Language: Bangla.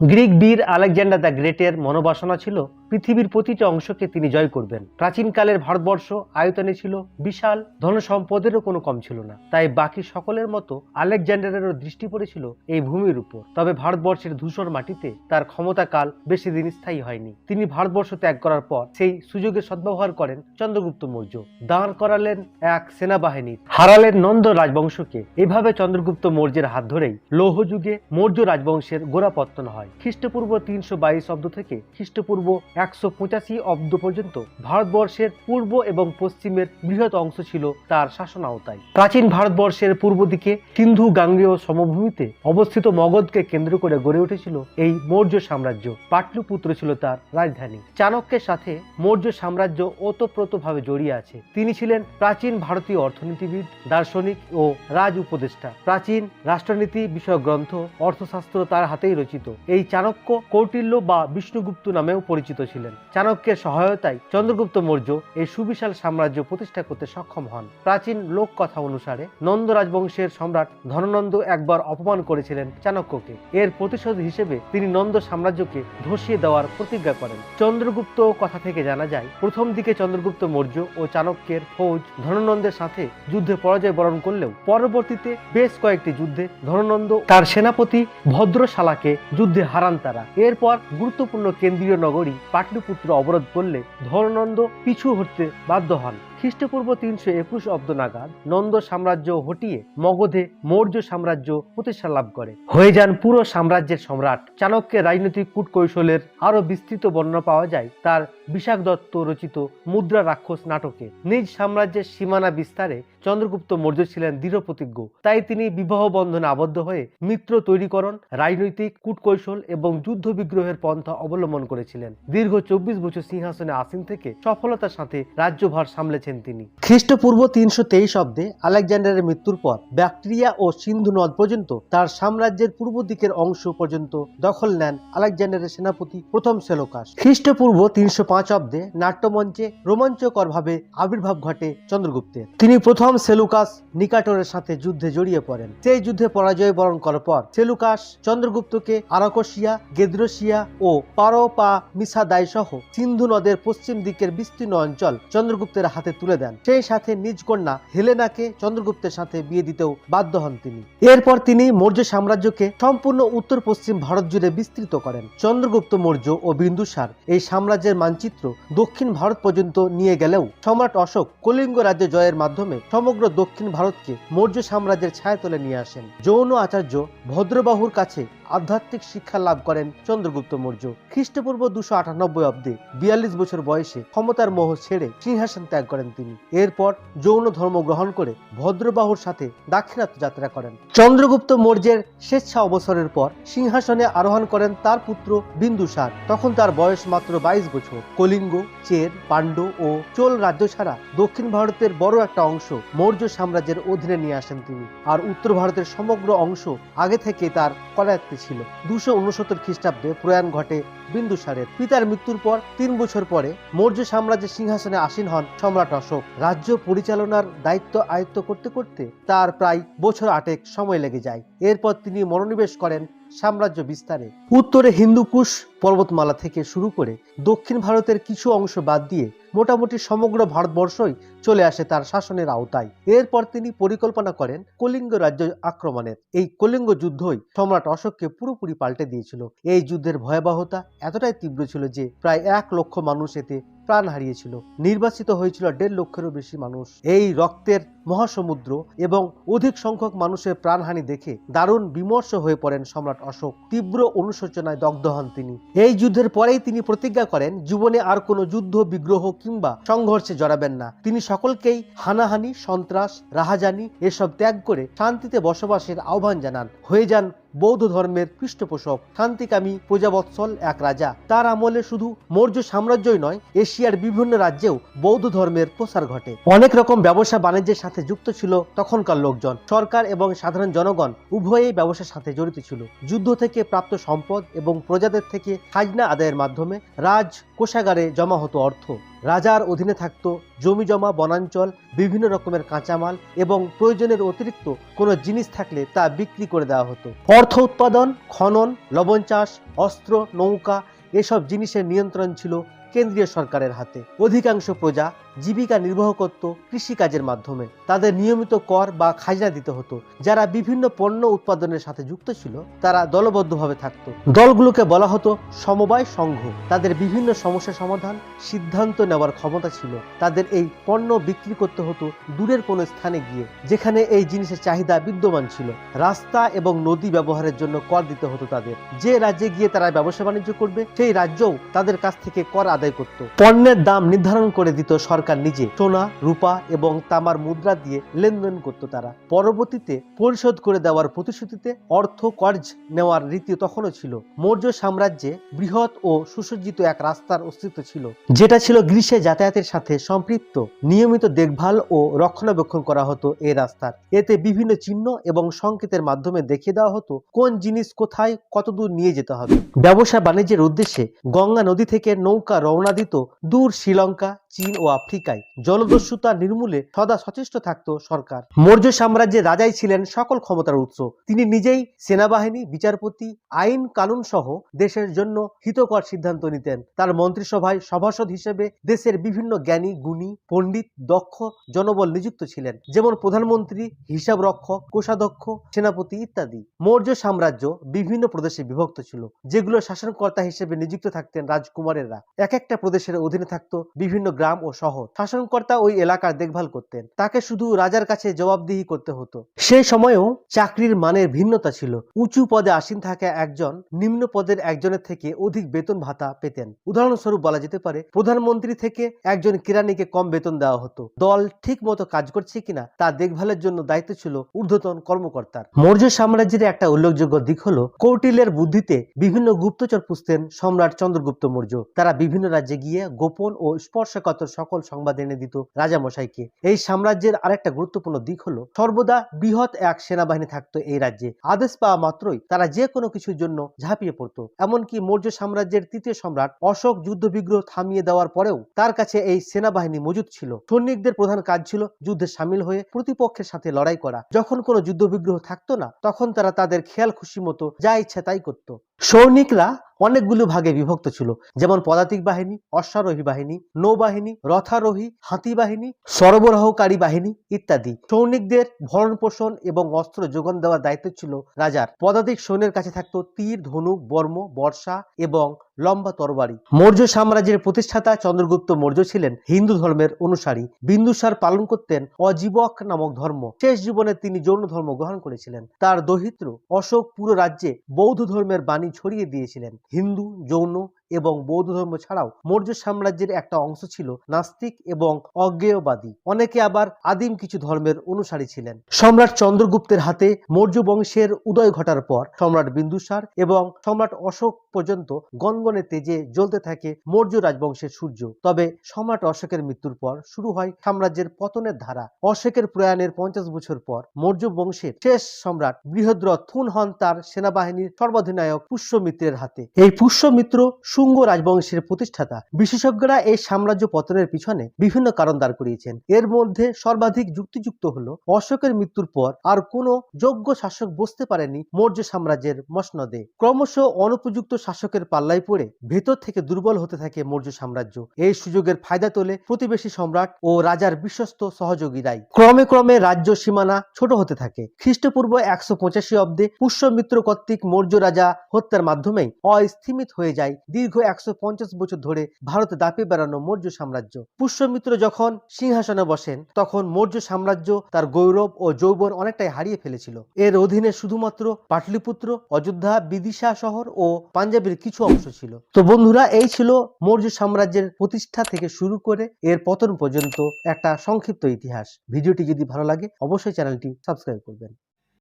গ্রিক বীর আলেকজান্ডার দ্য গ্রেটের মনোবাসনা ছিল পৃথিবীর প্রতিটি অংশকে তিনি জয় করবেন। প্রাচীনকালের ভারতবর্ষ আয়তনে ছিল বিশাল, ধনসম্পদেরও কোনো কম ছিল না। তাই বাকি সকলের মতো আলেকজান্ডারেরও দৃষ্টি পড়েছিল এই ভূমির উপর। তবে ভারতবর্ষের ধূসর মাটিতে তার ক্ষমতাকাল বেশি দিন স্থায়ী হয়নি। তিনি ভারতবর্ষ ত্যাগ করার পর সেই সুযোগের সদ্ব্যবহার করেন চন্দ্রগুপ্ত মৌর্য। দাঁড় করালেন এক সেনাবাহিনী, হারালেন নন্দ রাজবংশকে। এভাবে চন্দ্রগুপ্ত মৌর্যের হাত ধরেই লৌহ যুগে মৌর্য রাজবংশের গোড়াপত্তন হয়। খ্রিস্টপূর্ব 322 অব্দ থেকে খ্রিস্টপূর্ব 185 অব্দ পর্যন্ত ভারতবর্ষের পূর্ব এবং পশ্চিমের বৃহৎ অংশ ছিল তার শাসন আওতায়। প্রাচীন ভারতবর্ষের পূর্ব দিকে সিন্ধু গাঙ্গেয় সমভূমিতে অবস্থিত মগধকে কেন্দ্র করে গড়ে উঠেছিল এই মৌর্য সাম্রাজ্য। পাটলিপুত্র ছিল তার রাজধানী। চাণক্যের সাথে মৌর্য সাম্রাজ্য ওতপ্রোতভাবে জড়িয়ে আছে। তিনি ছিলেন প্রাচীন ভারতীয় অর্থনীতিবিদ, দার্শনিক ও রাজ উপদেষ্টা। প্রাচীন রাষ্ট্রনীতি বিষয়ক গ্রন্থ, অর্থশাস্ত্র তার হাতেই রচিত। এই চাণক্য কৌটিল্য বা বিষ্ণুগুপ্ত নামেও পরিচিত ছিলেন। চাণক্যের সহায়তায় চন্দ্রগুপ্ত মৌর্য এই সুবিশাল সাম্রাজ্য প্রতিষ্ঠা করতে সক্ষম হন। প্রাচীন লোককথা অনুসারে নন্দ রাজবংশের সম্রাট ধননন্দ একবার অপমান করেছিলেন চাণক্যকে। এর প্রতিশোধ হিসেবে তিনি নন্দ সাম্রাজ্যকে ধসিয়ে দেওয়ার প্রতিজ্ঞা করেন। চন্দ্রগুপ্ত কথা থেকে জানা যায়, প্রথম দিকে চন্দ্রগুপ্ত মৌর্য ও চাণক্যের ফৌজ ধননন্দের সাথে যুদ্ধে পরাজয় বরণ করলেও পরবর্তীতে বেশ কয়েকটি যুদ্ধে ধননন্দ তার সেনাপতি ভদ্রশালাকে যুদ্ধে হারান তারা। এরপর গুরুত্বপূর্ণ কেন্দ্রীয় নগরী পাটলিপুত্র অবরোধ করলে ধননন্দ পিছু হটতে বাধ্য হন। খ্রিস্টপূর্ব 321 অব্দ নাগাদ নন্দ সাম্রাজ্য হটিয়ে মগধে মৌর্য সাম্রাজ্য প্রতিষ্ঠা লাভ করে, হয়ে যান পুরো সাম্রাজ্যের সম্রাট। চাণক্যের রাজনৈতিক কূটকৌশলের আরো বিস্তৃত বর্ণনা পাওয়া যায় তার বিশাখ দত্ত রচিত মুদ্রা রাক্ষস নাটকে। নিজ সাম্রাজ্যের সীমানা বিস্তারে চন্দ্রগুপ্ত মৌর্য ছিলেন দৃঢ় প্রতিজ্ঞ। তাই তিনি বিবাহ বন্ধনে আবদ্ধ হয়ে মিত্র তৈরিকরণ, রাজনৈতিক কূটকৌশল এবং যুদ্ধ বিগ্রহের পন্থা অবলম্বন করেছিলেন। দীর্ঘ 24 বছর সিংহাসনে আসীন থেকে সফলতার সাথে রাজ্যভার সামলেছেন তিনি। খ্রিস্টপূর্ব 323 অব্দে আলেকজান্ডারের মৃত্যুর পর ব্যাকট্রিয়া ও সিন্ধু নদ পর্যন্ত তার সাম্রাজ্যের পূর্ব দিকের অংশ পর্যন্ত দখল নেন আলেকজান্ডারের সেনাপতি প্রথম সেলুকাস। খ্রিস্টপূর্ব 305 অব্দে নাট্যমঞ্চে রোমাঞ্চকরভাবে আবির্ভাব ঘটে চন্দ্রগুপ্তের। তিনি প্রথম সেলুকাস নিকাটরের সাথে যুদ্ধে জড়িয়ে পড়েন। সেই যুদ্ধে পরাজয় বরণ করার পর সেলুকাস চন্দ্রগুপ্তকে আরাকোসিয়া, গেদ্রসিয়া ও পারোপামিসাদাই সহ সিন্ধু নদের পশ্চিম দিকের বিস্তীর্ণ অঞ্চল চন্দ্রগুপ্তের হাতে তুলে দেন। সেই সাথে নিজ কন্যা হেলেনাকে চন্দ্রগুপ্তের সাথে বিয়ে দিতেও বাধ্য হন তিনি। এরপর তিনি মৌর্য সাম্রাজ্যকে সম্পূর্ণ উত্তর পশ্চিম ভারত জুড়ে বিস্তৃত করেন। চন্দ্রগুপ্ত মৌর্য ও বিন্দুসার এই সাম্রাজ্যের মানচিত্র দক্ষিণ ভারত পর্যন্ত নিয়ে গেলেও সম্রাট অশোক কলিঙ্গ রাজ্য জয়ের মাধ্যমে সমগ্র দক্ষিণ ভারতকে মৌর্য সাম্রাজ্যের ছায়াতলে নিয়ে আসেন। যৌন আচার্য ভদ্রবাহুর কাছে আধ্যাত্মিক শিক্ষা লাভ করেন চন্দ্রগুপ্ত মৌর্য। খ্রিস্টপূর্ব 298 অব্দে 42 বছর বয়সে ক্ষমতার মোহ ছেড়ে সিংহাসন ত্যাগ করেন তিনি। এরপর যৌন ধর্ম গ্রহণ করে ভদ্রবাহুর সাথে দাক্ষিণাত্য যাত্রা করেন। চন্দ্রগুপ্ত মৌর্যের স্বেচ্ছা অবসরের পর সিংহাসনে আরোহণ করেন তার পুত্র বিন্দুসার। তখন তার বয়স মাত্র 22 বছর। কলিঙ্গ, চের, পাণ্ড্য ও চোল রাজ্য ছাড়া দক্ষিণ ভারতের বড় একটা অংশ মৌর্য সাম্রাজ্যের অধীনে নিয়ে আসেন তিনি। আর উত্তর ভারতের সমগ্র অংশ আগে থেকে তার কলায়ত্তে ছিল। 269 খ্রিস্টাব্দে প্রয়াণ ঘটে বিন্দুসারের। পিতার মৃত্যুর পর 3 বছর পরে মৌর্য সাম্রাজ্যের সিংহাসনে আসীন হন সম্রাট অশোক। রাজ্য পরিচালনার দায়িত্ব আয়ত্ত করতে করতে তার প্রায় বছর 8 সময় লেগে যায়। এরপর তিনি মনোনিবেশ করেন সাম্রাজ্য বিস্তারে। উত্তরে হিন্দুকুশ পর্বতমালা থেকে শুরু করে দক্ষিণ ভারতের কিছু অংশ বাদ দিয়ে মোটামুটি সমগ্র ভারতবর্ষই চলে আসে তার শাসনের আওতায়। এরপর তিনি পরিকল্পনা করেন কলিঙ্গ রাজ্য আক্রমণের। এই কলিঙ্গ যুদ্ধই সম্রাট অশোককে পুরোপুরি পাল্টে দিয়েছিল। এই যুদ্ধের ভয়াবহতা এতটাই তীব্র ছিল যে প্রায় 1 লক্ষ মানুষ এতে প্রাণ হারিয়েছিল। নির্বাসিত হয়েছিল 1.5 লক্ষেরও বেশি মানুষ। এই রক্তের মহাসমুদ্র এবং অধিক সংখ্যক মানুষের প্রাণহানি দেখে দারুণ বিমর্ষ হয়ে পড়েন সম্রাট অশোক। তীব্র অনুশোচনায় দগ্ধ হন তিনি। এই যুদ্ধের পরেই তিনি প্রতিজ্ঞা করেন জীবনে আর কোনো যুদ্ধ, বিগ্রহ কিংবা সংঘর্ষে জড়াবেন না। তিনি সকলকেই হানাহানি, সন্ত্রাস, রাহাজানি এসব ত্যাগ করে শান্তিতে বসবাসের আহ্বান জানান। হয়ে যান বৌদ্ধ ধর্মের পৃষ্ঠপোষক, শান্তিকামী, প্রজাবৎসল এক রাজা। তার আমলে শুধু মৌর্য সাম্রাজ্যই নয়, এশিয়ার বিভিন্ন রাজ্যেও বৌদ্ধ ধর্মের প্রসার ঘটে। অনেক রকম ব্যবসা বাণিজ্যের সাথে যুক্ত ছিল তখনকার লোকজন। সরকার এবং সাধারণ জনগণ উভয়েই ব্যবসার সাথে জড়িত ছিল। যুদ্ধ থেকে প্রাপ্ত সম্পদ এবং প্রজাদের থেকে খাজনা আদায়ের মাধ্যমে রাজ কোষাগারে জমা হতো অর্থ। রাজার অধীনে থাকত জমি জমা, বনাঞ্চল, বিভিন্ন রকমের কাঁচামাল এবং প্রয়োজনের অতিরিক্ত কোনো জিনিস থাকলে তা বিক্রি করে দেওয়া হতো। অর্থ উৎপাদন, খনন, লবণ চাষ, অস্ত্র, নৌকা এসব জিনিসের নিয়ন্ত্রণ ছিল কেন্দ্রীয় সরকারের হাতে। অধিকাংশ প্রজা জীবিকা নির্বাহ করত কৃষিকাজের মাধ্যমে। তাদের নিয়মিত কর বা খাজনা দিতে হতো। যারা বিভিন্ন পণ্য উৎপাদনের সাথে যুক্ত ছিল তারা দলবদ্ধভাবে থাকত। দলগুলোকে বলা হতো সমবায় সংঘ। তাদের বিভিন্ন সমস্যা সমাধান, সিদ্ধান্ত নেওয়ার ক্ষমতা ছিল। তাদের এই পণ্য বিক্রি করতে হতো দূরের কোনো স্থানে গিয়ে, যেখানে এই জিনিসের চাহিদা বিদ্যমান ছিল। রাস্তা এবং নদী ব্যবহারের জন্য কর দিতে হতো তাদের। যে রাজ্যে গিয়ে তারা ব্যবসা বাণিজ্য করবে সেই রাজ্যও তাদের কাছ থেকে কর আদায় করত। পণ্যের দাম নির্ধারণ করে দিত সরকার নিজে। সোনা, রূপা এবং তামার মুদ্রা দিয়ে লেনদেন করত তারা। পরবর্তীতে পরিশোধ করে দেওয়ার প্রতিশ্রুতিতে অর্থ কর্জ নেওয়ার রীতি তখনও ছিল। মৌর্য সাম্রাজ্যে বৃহৎ ও সুসজ্জিত এক রাস্তার অস্তিত্ব ছিল, যেটা ছিল গ্রীষ্মে যাতায়াতের সাথে সম্পৃক্ত। নিয়মিত দেখভাল ও রক্ষণাবেক্ষণ করা হতো এই রাস্তার। এতে বিভিন্ন চিহ্ন এবং সংকেতের মাধ্যমে দেখিয়ে দেওয়া হতো কোন জিনিস কোথায় কতদূর নিয়ে যেতে হবে। ব্যবসা বাণিজ্যের উদ্দেশ্যে গঙ্গা নদী থেকে নৌকা রওনা দিত দূর শ্রীলঙ্কা, চীন ও আফ্রিকায়। জলদস্যুতা নির্মূলে সদা সচেষ্ট থাকত সরকার। মৌর্য সাম্রাজ্যের রাজাই ছিলেন সকল ক্ষমতার উৎস। তিনি নিজেই সেনাবাহিনী, বিচারপতি, আইন কানুন সহ দেশের জন্য হিতকর সিদ্ধান্ত নিতেন। তার মন্ত্রিসভায় সভাসদ হিসেবে দেশের বিভিন্ন জ্ঞানী, গুণী, পণ্ডিত, দক্ষ জনবল নিযুক্ত ছিলেন, যেমন প্রধানমন্ত্রী, হিসাব রক্ষক, কোষাধ্যক্ষ, সেনাপতি ইত্যাদি। মৌর্য সাম্রাজ্য বিভিন্ন প্রদেশে বিভক্ত ছিল, যেগুলো শাসনকর্তা হিসেবে নিযুক্ত থাকতেন রাজকুমারেরা। এক একটা প্রদেশের অধীনে থাকত বিভিন্ন গ্রাম ও শহর। শাসনকর্তা ওই এলাকার দেখভাল করতেন। তাকে শুধু রাজার কাছে জবাবদিহি করতে হতো। সেই সময়েও চাকরির মানের ভিন্নতা ছিল। উঁচু পদে আসীন থাকা একজন নিম্ন পদের একজনের থেকে অধিক বেতন ভাতা পেতেন। উদাহরণস্বরূপ বলা যেতে পারে, প্রধানমন্ত্রী থেকে একজন কেরানিকে কম বেতন দেওয়া হতো। দল ঠিক মতো কাজ করছে কিনা তা দেখভালের জন্য দায়িত্ব ছিল ঊর্ধ্বতন কর্মকর্তার। মৌর্য সাম্রাজ্যের একটা উল্লেখযোগ্য দিক হলো কৌটিল্যের বুদ্ধিতে বিভিন্ন গুপ্তচর পুষতেন সম্রাট চন্দ্রগুপ্ত মৌর্য। তারা বিভিন্ন রাজ্যে গিয়ে গোপন ও স্পর্শকাতর সকল সংবাদ এনে দিত রাজামশাইকে। এই সাম্রাজ্যের আরেকটা গুরুত্বপূর্ণ দিক হলো সর্বদা বৃহৎ এক সেনাবাহিনী থাকতো এই রাজ্যে। আদেশ পাওয়া মাত্রই তারা যে কোনো কিছুর জন্য ঝাঁপিয়ে পড়তো। এমনকি মৌর্য সাম্রাজ্যের তৃতীয় সম্রাট অশোক যুদ্ধ বিগ্রহ থামিয়ে দেওয়ার পরেও তার কাছে এই সেনাবাহিনী মজুদ ছিল। সৈনিকদের প্রধান কাজ ছিল যুদ্ধে সামিল হয়ে প্রতিপক্ষের সাথে লড়াই করা। যখন কোনো যুদ্ধ বিগ্রহ থাকতো না, তখন তারা তাদের খেয়াল খুশি মতো যা ইচ্ছা তাই করত। সৈনিকরা অনেকগুলো ভাগে বিভক্ত ছিল, যেমন পদাতিক বাহিনী, অশ্বারোহী বাহিনী, নৌবাহিনী, রথারোহী, হাতি বাহিনী, সরবরাহকারী বাহিনী ইত্যাদি। সৈনিকদের ভরণ পোষণ এবং অস্ত্র যোগান দেওয়ার দায়িত্ব ছিল রাজার। পদাতিক সৈন্যের কাছে থাকত তীর, ধনুক, বর্ম, বর্ষা এবং লম্বা তরবারি। মৌর্য সাম্রাজ্যের প্রতিষ্ঠাতা চন্দ্রগুপ্ত মৌর্য ছিলেন হিন্দু ধর্মের অনুসারী। বিন্দুসার পালন করতেন অজীবক নামক ধর্ম। শেষ জীবনে তিনি জৈন ধর্ম গ্রহণ করেছিলেন। তার দৌহিত্র অশোক পুরো রাজ্যে বৌদ্ধ ধর্মের বাণী ছড়িয়ে দিয়েছিলেন। হিন্দু, জৈন এবং বৌদ্ধ ধর্ম ছাড়াও মৌর্য সাম্রাজ্যের একটা অংশ ছিল নাস্তিক এবং অজ্ঞেয়বাদী। অনেকে আবার আদিম কিছু ধর্মের অনুসারী ছিলেন। সম্রাট চন্দ্রগুপ্তের হাতে মৌর্য বংশের উদয় ঘটার পর সম্রাট বিন্দুসার এবং সম্রাট অশোক পর্যন্ত গনগনে তেজে জ্বলতে থাকে মৌর্য রাজবংশের সূর্য। তবে সম্রাট অশোকের মৃত্যুর পর শুরু হয় সাম্রাজ্যের পতনের ধারা। অশোকের প্রয়াণের 50 বছর পর মৌর্য বংশের শেষ সম্রাট বৃহদ্রথ খুন হন তার সেনাবাহিনীর সর্বাধিনায়ক পুষ্যমিত্রের হাতে। এই পুষ্যমিত্র শুঙ্গ রাজবংশের প্রতিষ্ঠাতা। বিশেষজ্ঞরা এই সাম্রাজ্য পতনের পিছনে বিভিন্ন কারণ দাঁড় করিয়েছেন। এর মধ্যে সর্বাধিক যুক্তিযুক্ত হলো অশোকের মৃত্যুর পর আর কোনো যোগ্য শাসক বসতে পারেনি মৌর্য সাম্রাজ্যের মসনদে। ক্রমশ অনুপযুক্ত শাসকের পাল্লায় পড়ে ভেতর থেকে দুর্বল হতে থাকে মৌর্য সাম্রাজ্য। এই সুযোগের ফায়দা তোলে প্রতিবেশী সম্রাট ও রাজার বিশ্বস্ত সহযোগীরাই। ক্রমে ক্রমে রাজ্য সীমানা ছোট হতে থাকে। খ্রিস্টপূর্ব 185 অব্দে পুষ্যমিত্র কর্তৃক মৌর্য রাজা হত্যার মাধ্যমেই অস্থিমিত হয়ে যায় দীর্ঘ 150 বছর ধরে ভারতে দাপিয়ে বেড়ানো মৌর্য সাম্রাজ্য। পুষ্যমিত্র যখন সিংহাসনে বসেন, তখন মৌর্য সাম্রাজ্য তার গৌরব ও যৌবন অনেকটাই হারিয়ে ফেলেছিল। এর অধীনে শুধুমাত্র পাটলিপুত্র, অযোধ্যা, বিদিশা শহর ও পাঞ্জাবের কিছু অংশ ছিল। তো বন্ধুরা, এই ছিল মৌর্য সাম্রাজ্যের প্রতিষ্ঠা থেকে শুরু করে এর পতন পর্যন্ত একটা সংক্ষিপ্ত ইতিহাস। ভিডিওটি যদি ভালো লাগে অবশ্যই চ্যানেলটি সাবস্ক্রাইব করবেন।